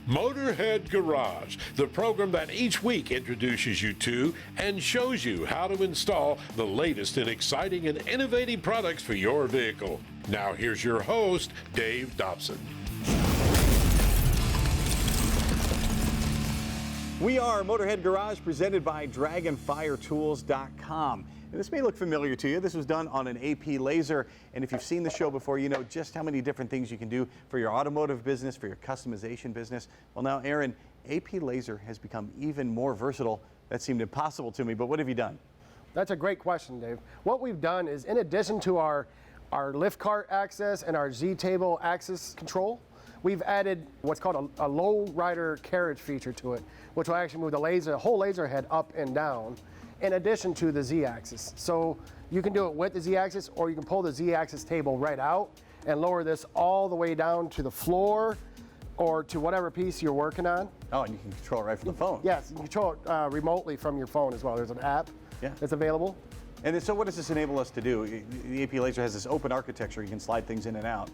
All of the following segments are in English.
Motorhead Garage, the program that each week introduces you to and shows you how to install the latest in exciting and innovative products for your vehicle. Now here's your host, Dave Dobson. We are Motorhead Garage, presented by Dragonfiretools.com. And this may look familiar to you. This was done on an AP Lazer, and if you've seen the show before, you know just how many different things you can do for your automotive business, for your customization business. Well, now, Aaron, AP Lazer has become even more versatile. That seemed impossible to me, but what have you done? That's a great question, Dave. What we've done is, in addition to our lift cart access and our Z-table access control, we've added what's called a low rider carriage feature to it, which will actually move the whole laser head up and down, in addition to the Z-axis. So you can do it with the Z-axis, or you can pull the Z-axis table right out and lower this all the way down to the floor or to whatever piece you're working on. Oh, and you can control it right from the phone. Yes, you can control it remotely from your phone as well. There's an app that's available. And so what does this enable us to do? The AP Lazer has this open architecture. You can slide things in and out.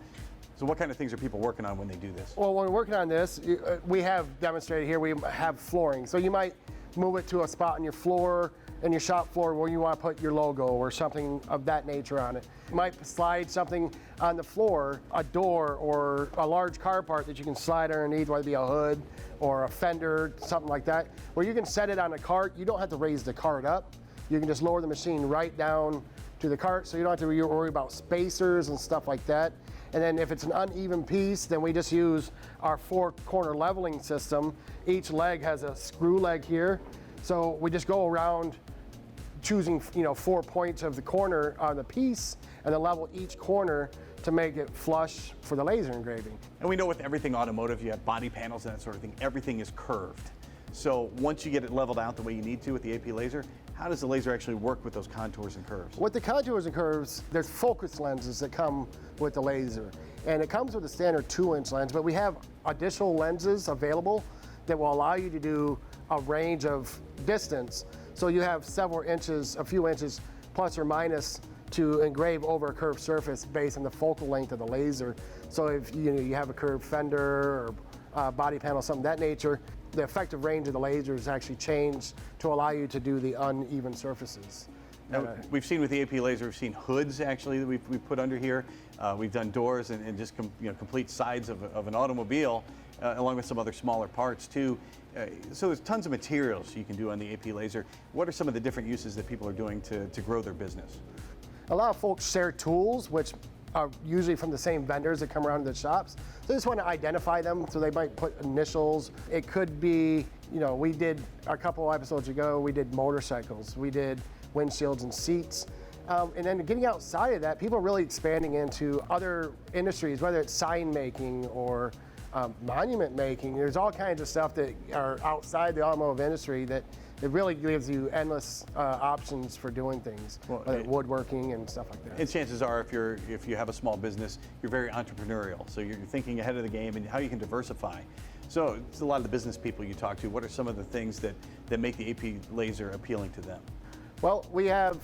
So what kind of things are people working on when they do this? Well, when we're working on this, we have demonstrated here, we have flooring. So you might move it to a spot on your floor, in your shop floor, where you want to put your logo or something of that nature on it. You might slide something on the floor, a door or a large car part that you can slide underneath, whether it be a hood or a fender, something like that, where you can set it on a cart. You don't have to raise the cart up. You can just lower the machine right down to the cart, so you don't have to worry about spacers and stuff like that. And then if it's an uneven piece, then we just use our 4-corner leveling system. Each leg has a screw leg here. So we just go around choosing 4 points of the corner on the piece and then level each corner to make it flush for the laser engraving. And we know with everything automotive, you have body panels and that sort of thing. Everything is curved. So once you get it leveled out the way you need to with the AP Lazer, how does the laser actually work with those contours and curves? With the contours and curves, there's focus lenses that come with the laser. And it comes with a standard 2-inch lens, but we have additional lenses available that will allow you to do a range of distance. So you have several inches, a few inches plus or minus to engrave over a curved surface based on the focal length of the laser. So if you have a curved fender or body panel, something of that nature, the effective range of the laser is actually changed to allow you to do the uneven surfaces. Now, we've seen with the AP Lazer, we've seen hoods actually that we've put under here. We've done doors and just complete sides of an automobile, along with some other smaller parts too. So there's tons of materials you can do on the AP Lazer. What are some of the different uses that people are doing to grow their business? A lot of folks share tools, which are usually from the same vendors that come around to the shops. So they just want to identify them, so they might put initials. It could be, we did a couple episodes ago, we did motorcycles, we did windshields and seats. And then getting outside of that, people are really expanding into other industries, whether it's sign making or monument making. There's all kinds of stuff that are outside the automotive industry that it really gives you endless options for doing things, like woodworking and stuff like that. And chances are, if you have a small business, you're very entrepreneurial. So you're thinking ahead of the game and how you can diversify. So it's a lot of the business people you talk to. What are some of the things that make the AP Lazer appealing to them? Well, we have,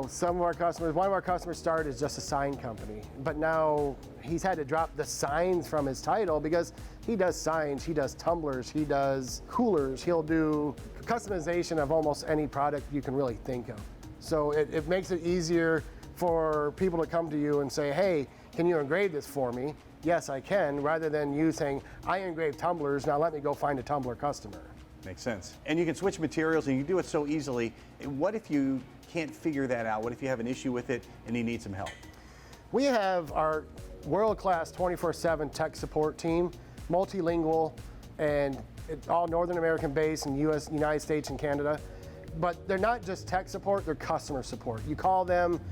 some of our customers, one of our customers started as just a sign company, but now he's had to drop the signs from his title because he does signs, he does tumblers, he does coolers, he'll do customization of almost any product you can really think of. So it makes it easier for people to come to you and say, hey, can you engrave this for me? Yes, I can, rather than you saying, I engrave tumblers, now let me go find a tumbler customer. Makes sense. And you can switch materials and you do it so easily. What if you can't figure that out? What if you have an issue with it and you need some help? We have our world-class 24/7 tech support team, multilingual, and it's all Northern American based in United States and Canada. But they're not just tech support, they're customer support. You call them,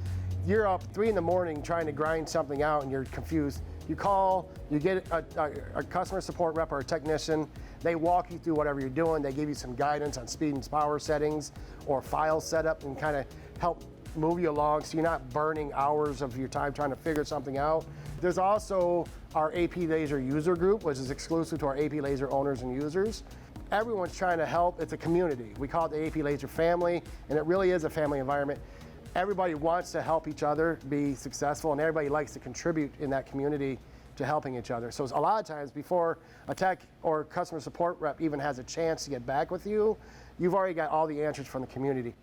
you're up 3 in the morning trying to grind something out and you're confused. You call, you get a customer support rep or a technician. They walk you through whatever you're doing. They give you some guidance on speed and power settings or file setup and kind of help move you along so you're not burning hours of your time trying to figure something out. There's also our AP Lazer user group, which is exclusive to our AP Lazer owners and users. Everyone's trying to help. It's a community. We call it the AP Lazer family, and it really is a family environment. Everybody wants to help each other be successful, and everybody likes to contribute in that community to helping each other. So a lot of times before a tech or customer support rep even has a chance to get back with you, you've already got all the answers from the community.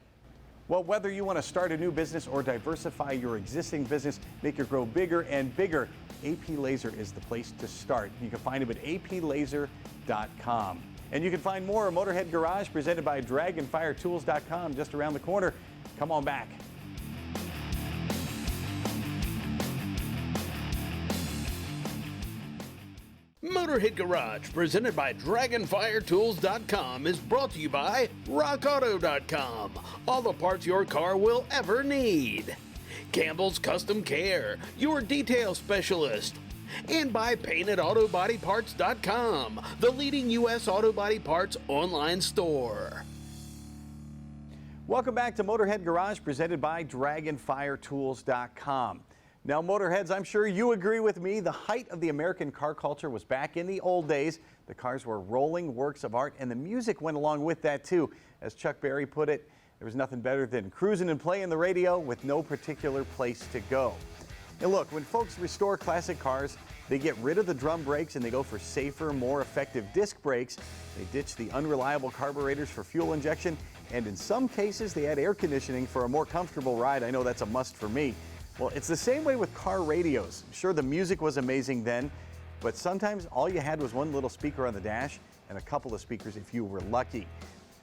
Well, whether you want to start a new business or diversify your existing business, make it grow bigger and bigger, AP Lazer is the place to start. You can find them at aplazer.com. And you can find more at Motorhead Garage, presented by DragonfireTools.com, just around the corner. Come on back. Motorhead Garage, presented by DragonfireTools.com, is brought to you by RockAuto.com. All the parts your car will ever need. Campbell's Custom Care, your detail specialist. And by PaintedAutoBodyParts.com, the leading U.S. auto body parts online store. Welcome back to Motorhead Garage, presented by DragonfireTools.com. Now, Motorheads, I'm sure you agree with me. The height of the American car culture was back in the old days. The cars were rolling works of art, and the music went along with that, too. As Chuck Berry put it, there was nothing better than cruising and playing the radio with no particular place to go. And look, when folks restore classic cars, they get rid of the drum brakes and they go for safer, more effective disc brakes. They ditch the unreliable carburetors for fuel injection, and in some cases, they add air conditioning for a more comfortable ride. I know that's a must for me. Well, it's the same way with car radios. Sure, the music was amazing then, but sometimes all you had was one little speaker on the dash and a couple of speakers if you were lucky.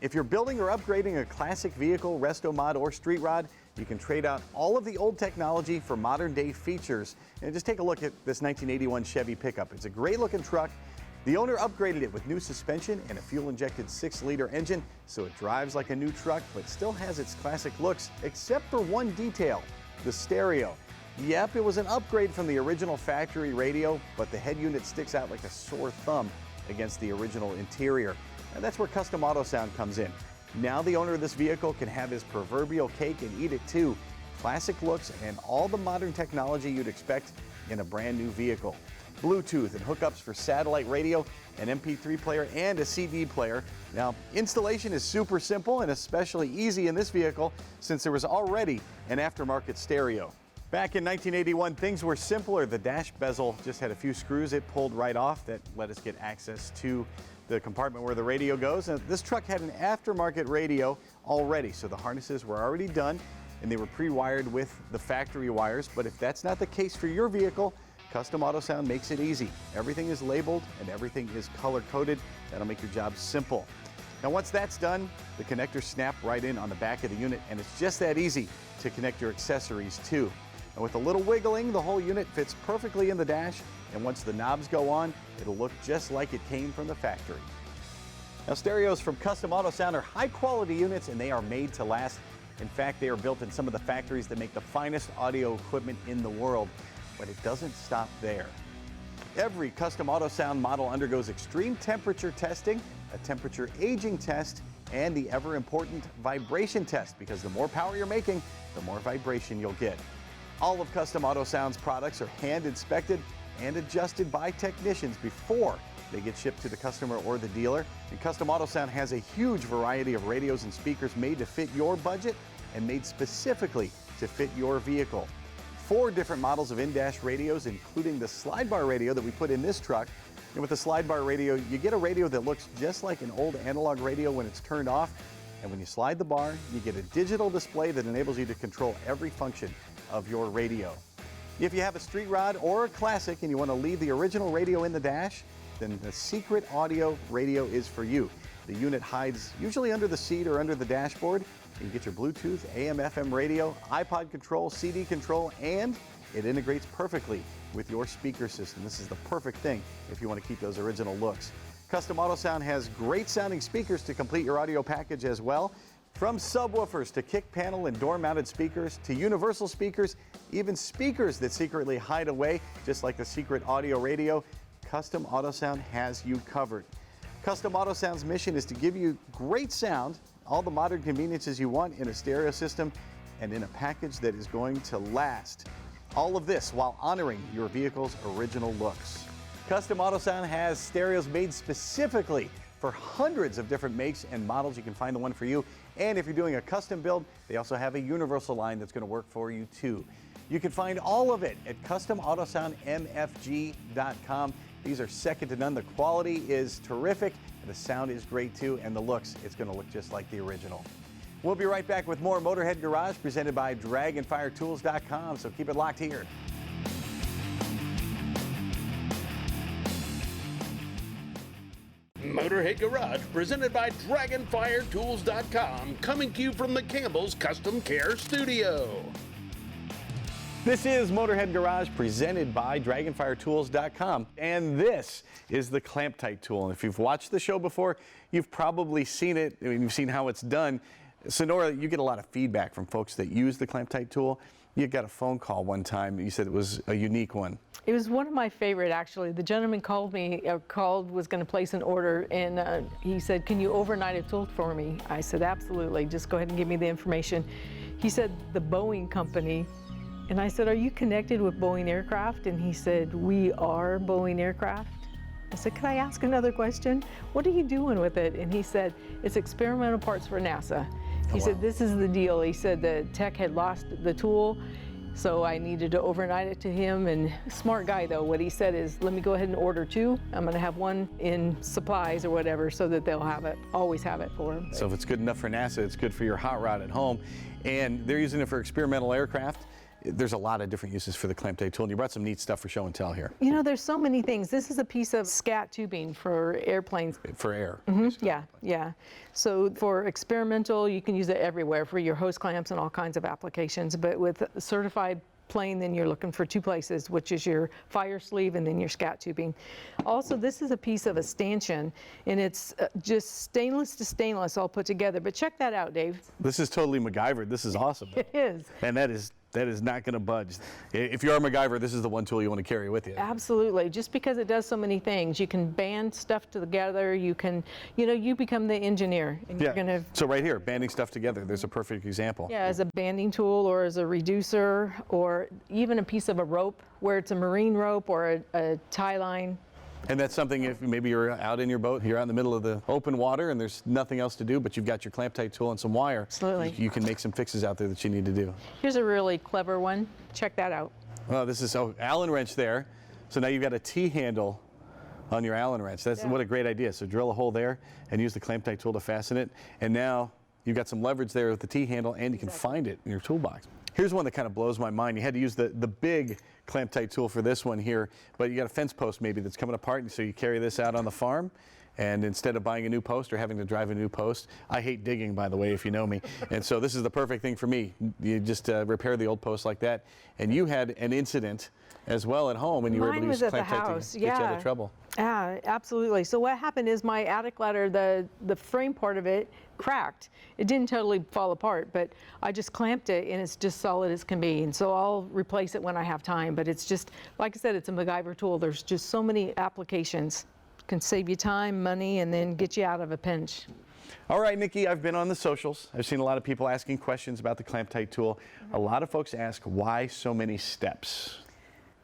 If you're building or upgrading a classic vehicle, resto mod, or street rod, you can trade out all of the old technology for modern day features. And just take a look at this 1981 Chevy pickup. It's a great looking truck. The owner upgraded it with new suspension and a fuel-injected 6-liter engine, so it drives like a new truck, but still has its classic looks, except for one detail. The stereo. Yep, it was an upgrade from the original factory radio, but the head unit sticks out like a sore thumb against the original interior. And that's where Custom Autosound comes in. Now the owner of this vehicle can have his proverbial cake and eat it too. Classic looks and all the modern technology you'd expect in a brand new vehicle. Bluetooth and hookups for satellite radio, an MP3 player, and a CD player. Now, installation is super simple and especially easy in this vehicle since there was already an aftermarket stereo. Back in 1981, things were simpler. The dash bezel just had a few screws it pulled right off that let us get access to the compartment where the radio goes. And this truck had an aftermarket radio already, so the harnesses were already done and they were pre-wired with the factory wires. But if that's not the case for your vehicle, Custom Autosound makes it easy. Everything is labeled and everything is color-coded. That'll make your job simple. Now, once that's done, the connectors snap right in on the back of the unit, and it's just that easy to connect your accessories too. And with a little wiggling, the whole unit fits perfectly in the dash, and once the knobs go on, it'll look just like it came from the factory. Now, stereos from Custom Autosound are high-quality units, and they are made to last. In fact, they are built in some of the factories that make the finest audio equipment in the world. But it doesn't stop there. Every Custom Autosound model undergoes extreme temperature testing, a temperature aging test, and the ever-important vibration test, because the more power you're making, the more vibration you'll get. All of Custom Autosound's products are hand-inspected and adjusted by technicians before they get shipped to the customer or the dealer. And Custom Autosound has a huge variety of radios and speakers made to fit your budget and made specifically to fit your vehicle. 4 different models of in-dash radios, including the slide bar radio that we put in this truck. And with the slide bar radio, you get a radio that looks just like an old analog radio when it's turned off. And when you slide the bar, you get a digital display that enables you to control every function of your radio. If you have a street rod or a classic and you want to leave the original radio in the dash, then the Secret Audio radio is for you. The unit hides usually under the seat or under the dashboard. You get your Bluetooth, AM/FM radio, iPod control, CD control, and it integrates perfectly with your speaker system. This is the perfect thing if you want to keep those original looks. Custom Autosound has great sounding speakers to complete your audio package as well. From subwoofers to kick panel and door mounted speakers to universal speakers, even speakers that secretly hide away, just like the Secret Audio radio, Custom Autosound has you covered. Custom Autosound's mission is to give you great sound, all the modern conveniences you want in a stereo system, and in a package that is going to last. All of this while honoring your vehicle's original looks. Custom Autosound has stereos made specifically for hundreds of different makes and models. You can find the one for you. And if you're doing a custom build, they also have a universal line that's going to work for you too. You can find all of it at customautosoundmfg.com. These are second to none. The quality is terrific, and the sound is great too, and the looks, it's going to look just like the original. We'll be right back with more Motorhead Garage presented by DragonfireTools.com, so keep it locked here. Motorhead Garage, presented by DragonfireTools.com, coming to you from the Campbell's Custom Care Studio. This is Motorhead Garage, presented by DragonfireTools.com, and this is the Clamptite tool. And if you've watched the show before, you've probably seen it. I mean, you've seen how it's done. Sonora, you get a lot of feedback from folks that use the Clamptite tool. You got a phone call one time. You said it was a unique one. It was one of my favorite, actually. The gentleman was going to place an order, and he said, "Can you overnight a tool for me?" I said, "Absolutely. Just go ahead and give me the information." He said, "The Boeing company." And I said, "Are you connected with Boeing Aircraft?" And he said, "We are Boeing Aircraft." I said, "Could I ask another question? What are you doing with it?" And he said, "It's experimental parts for NASA." He said, "This is the deal." He said the tech had lost the tool, so I needed to overnight it to him. And smart guy, though. What he said is, "Let me go ahead and order 2. I'm going to have 1 in supplies or whatever, so that they'll have it, always have it for him." So if it's good enough for NASA, it's good for your hot rod at home. And they're using it for experimental aircraft. There's a lot of different uses for the Clamptite tool, and you brought some neat stuff for show and tell here. You know, there's so many things. This is a piece of scat tubing for airplanes. For air. Yeah, yeah. So for experimental, you can use it everywhere for your hose clamps and all kinds of applications. But with certified plane, then you're looking for 2 places, which is your fire sleeve and then your scat tubing. Also, this is a piece of a stanchion, and it's just stainless to stainless all put together. But check that out, Dave. This is totally MacGyver. This is awesome. It is. And that is not going to budge. If you are MacGyver, this is the one tool you want to carry with you. Absolutely. Just because it does so many things. You can band stuff together. You can, you become the engineer. And Yeah. You're gonna, So right here, banding stuff together. There's a perfect example. yeah, as a banding tool or as a reducer or even a piece of a rope where it's a marine rope or a tie line. And that's something if maybe you're out in your boat, you're out in the middle of the open water and there's nothing else to do, but you've got your Clamptite tool and some wire. Absolutely. You can make some fixes out there that you need to do. Here's a really clever one. Check that out. Well, this is Allen wrench there. So now you've got a T-handle on your Allen wrench. That's what a great idea. So drill a hole there and use the Clamptite tool to fasten it. And now you've got some leverage there with the T-handle and you can find it in your toolbox. Here's one that kind of blows my mind. You had to use the big Clamptite tool for this one here, but you got a fence post maybe that's coming apart, and so you carry this out on the farm, and instead of buying a new post or having to drive a new post, I hate digging, by the way, if you know me, and so this is the perfect thing for me. You just repair the old post like that, and you had an incident as well at home, and you were able to use Clamptite to get you out of trouble. Yeah, absolutely. So what happened is my attic ladder, the frame part of it cracked. It didn't totally fall apart, but I just clamped it and it's just solid as can be. And so I'll replace it when I have time. But it's just, like I said, it's a MacGyver tool. There's just so many applications. It can save you time, money, and then get you out of a pinch. All right, Nikki, I've been on the socials. I've seen a lot of people asking questions about the Clamptite tool. A lot of folks ask, why so many steps?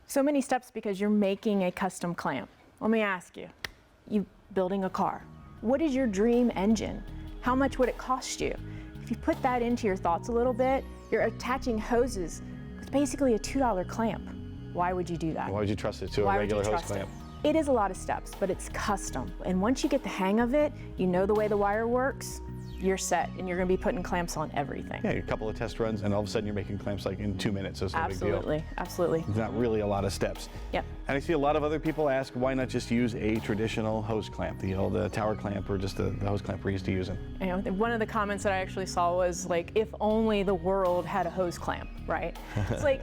So many steps because you're making a custom clamp. Let me ask you, building a car. What is your dream engine? How much would it cost you? If you put that into your thoughts a little bit, you're attaching hoses with basically a $2 clamp. Why would you do that? Why would you trust it to Why a would you regular hose trust it? clamp? It is a lot of steps, but it's custom. And once you get the hang of it, you know the way the wire works, you're set, and you're going to be putting clamps on everything. Yeah, a couple of test runs, and all of a sudden you're making clamps like in 2 minutes. So it's no big deal. Absolutely, absolutely. It's not really a lot of steps. Yep. And I see a lot of other people ask, why not just use a traditional hose clamp, the tower clamp or just the hose clamp we're used to using? You know, one of the comments that I actually saw was like, if only the world had a hose clamp, right? It's like,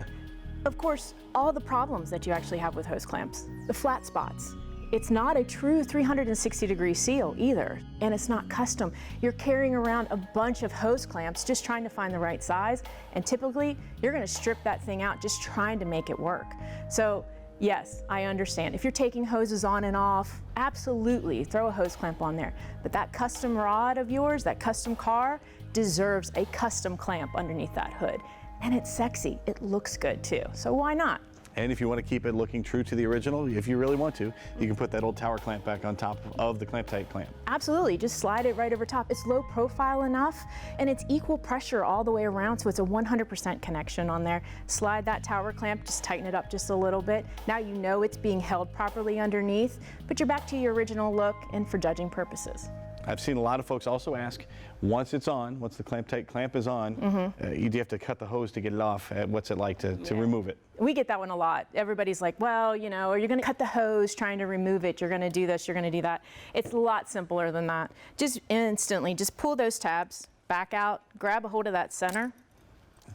of course, all the problems that you actually have with hose clamps, the flat spots. It's not a true 360-degree seal either, and it's not custom. You're carrying around a bunch of hose clamps just trying to find the right size, and typically you're going to strip that thing out just trying to make it work. So yes, I understand. If you're taking hoses on and off, absolutely throw a hose clamp on there. But that custom rod of yours, that custom car, deserves a custom clamp underneath that hood. And it's sexy. It looks good too. So why not? And if you want to keep it looking true to the original, if you really want to, you can put that old tower clamp back on top of the Clamptite clamp. Absolutely, just slide it right over top. It's low profile enough, and it's equal pressure all the way around, so it's a 100% connection on there. Slide that tower clamp, just tighten it up just a little bit. Now you know it's being held properly underneath, but you're back to your original look and for judging purposes. I've seen a lot of folks also ask, once it's on, once the Clamptite clamp is on, you do have to cut the hose to get it off. What's it like to remove it? We get that one a lot. Everybody's like, well, you know, are you going to cut the hose trying to remove it? You're going to do this, you're going to do that. It's a lot simpler than that. Just instantly, just pull those tabs, back out, grab a hold of that center,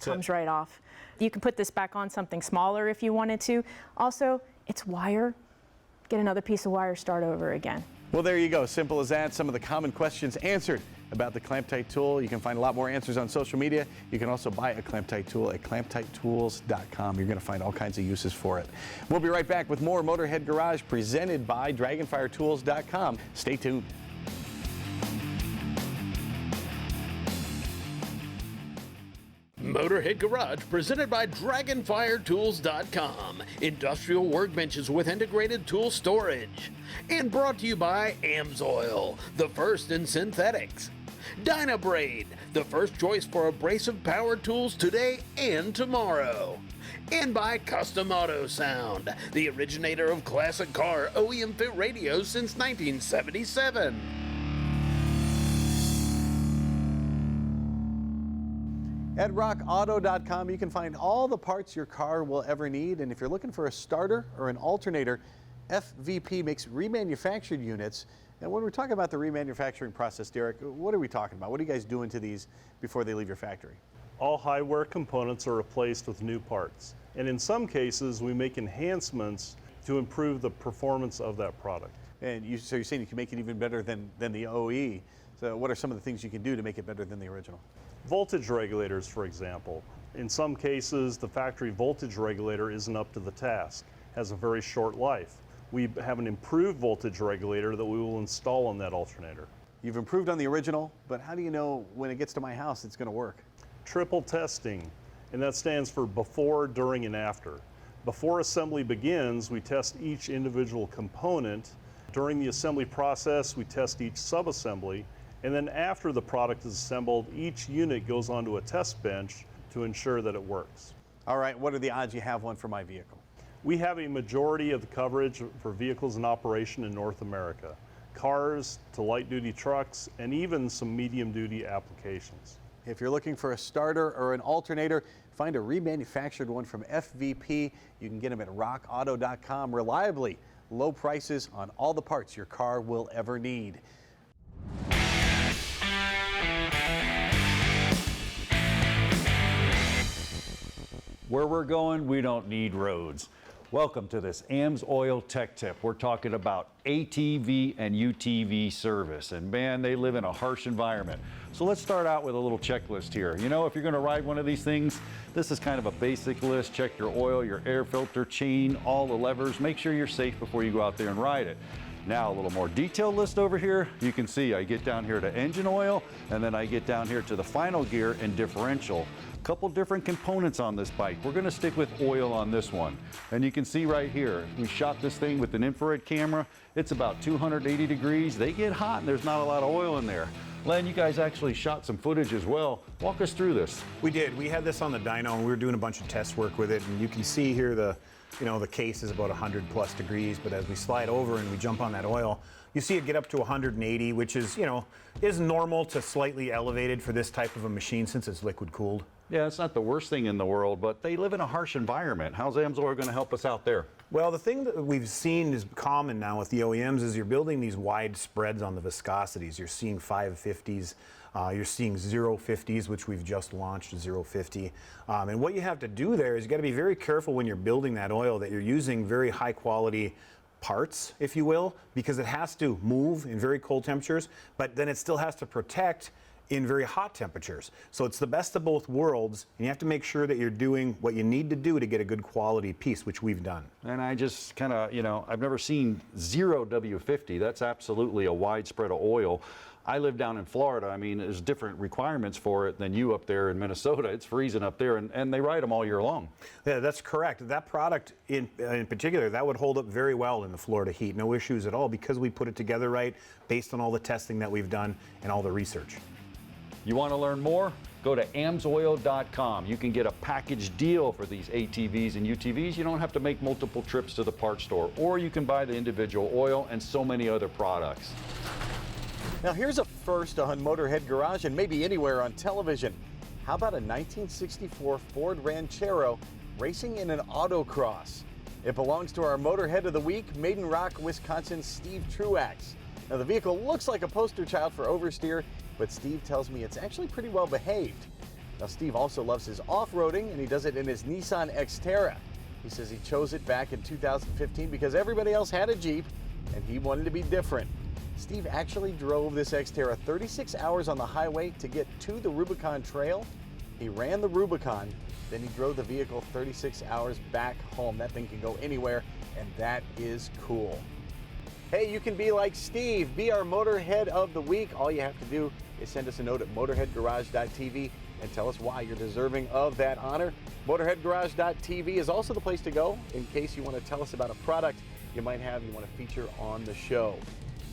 comes right off. You can put this back on something smaller if you wanted to. Also, it's wire. Get another piece of wire, start over again. Well, there you go. Simple as that. Some of the common questions answered about the Clamptite tool. You can find a lot more answers on social media. You can also buy a Clamptite tool at clamptitetools.com. You're going to find all kinds of uses for it. We'll be right back with more Motorhead Garage presented by Dragonfiretools.com. Stay tuned. Motorhead Garage presented by DragonfireTools.com. Industrial workbenches with integrated tool storage. And brought to you by Amsoil, the first in synthetics. Dynabraid, the first choice for abrasive power tools today and tomorrow. And by Custom Autosound, the originator of classic car OEM fit radios since 1977. At rockauto.com, you can find all the parts your car will ever need. And if you're looking for a starter or an alternator, FVP makes remanufactured units. And when we're talking about the remanufacturing process, Derek, what are we talking about? What are you guys doing to these before they leave your factory? All high-wear components are replaced with new parts. And in some cases, we make enhancements to improve the performance of that product. And so you're saying you can make it even better than the OE. So what are some of the things you can do to make it better than the original? Voltage regulators, for example. In some cases, the factory voltage regulator isn't up to the task, has a very short life. We have an improved voltage regulator that we will install on that alternator. You've improved on the original, but how do you know when it gets to my house it's going to work? Triple testing, and that stands for before, during, and after. Before assembly begins, we test each individual component. During the assembly process, we test each subassembly. And then after the product is assembled, each unit goes onto a test bench to ensure that it works. All right, what are the odds you have one for my vehicle? We have a majority of the coverage for vehicles in operation in North America. Cars to light-duty trucks and even some medium-duty applications. If you're looking for a starter or an alternator, find a remanufactured one from FVP. You can get them at rockauto.com. Reliably low prices on all the parts your car will ever need. Where we're going, we don't need roads. Welcome to this Amsoil Tech Tip. We're talking about ATV and UTV service, and man, they live in a harsh environment. So let's start out with a little checklist here. You know, if you're gonna ride one of these things, this is kind of a basic list. Check your oil, your air filter, chain, all the levers. Make sure you're safe before you go out there and ride it. Now a little more detailed list over here. You can see I get down here to engine oil, and then I get down here to the final gear and differential. Couple different components on this bike. We're gonna stick with oil on this one. And you can see right here, we shot this thing with an infrared camera. It's about 280 degrees. They get hot and there's not a lot of oil in there. Len, you guys actually shot some footage as well. Walk us through this. We did. We had this on the dyno and we were doing a bunch of test work with it, and you can see here the case is about 100+ degrees, but as we slide over and we jump on that oil, you see it get up to 180, which is, is normal to slightly elevated for this type of a machine since it's liquid cooled. Yeah, it's not the worst thing in the world, but they live in a harsh environment. How's Amsoil going to help us out there? Well, the thing that we've seen is common now with the OEMs is you're building these wide spreads on the viscosities. You're seeing 550s, you're seeing 050s, which we've just launched, 050. And what you have to do there is you got to be very careful when you're building that oil that you're using very high quality parts, if you will, because it has to move in very cold temperatures, but then it still has to protect in very hot temperatures. So it's the best of both worlds, and you have to make sure that you're doing what you need to do to get a good quality piece, which we've done. And I just kind of, I've never seen 0 W50. That's absolutely a wide spread of oil. I live down in Florida. I mean, there's different requirements for it than you up there in Minnesota. It's freezing up there, and they ride them all year long. Yeah, that's correct. That product in particular, that would hold up very well in the Florida heat. No issues at all because we put it together right based on all the testing that we've done and all the research. You want to learn more? Go to amsoil.com. You can get a package deal for these ATVs and UTVs. You don't have to make multiple trips to the parts store, or you can buy the individual oil and so many other products. Now here's a first on Motorhead Garage and maybe anywhere on television. How about a 1964 Ford Ranchero racing in an autocross? It belongs to our Motorhead of the Week, Maiden Rock, Wisconsin's Steve Truax. Now the vehicle looks like a poster child for oversteer, but Steve tells me it's actually pretty well behaved. Now Steve also loves his off-roading, and he does it in his Nissan Xterra. He says he chose it back in 2015 because everybody else had a Jeep and he wanted to be different. Steve actually drove this Xterra 36 hours on the highway to get to the Rubicon Trail. He ran the Rubicon, then he drove the vehicle 36 hours back home. That thing can go anywhere, and that is cool. Hey, you can be like Steve. Be our Motorhead of the Week. All you have to do is send us a note at motorheadgarage.tv and tell us why you're deserving of that honor. Motorheadgarage.tv is also the place to go in case you want to tell us about a product you might have you want to feature on the show.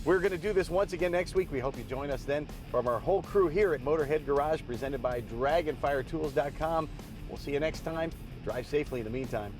We're going to do this once again next week. We hope you join us then. From our whole crew here at Motorhead Garage, presented by DragonfireTools.com. We'll see you next time. Drive safely in the meantime.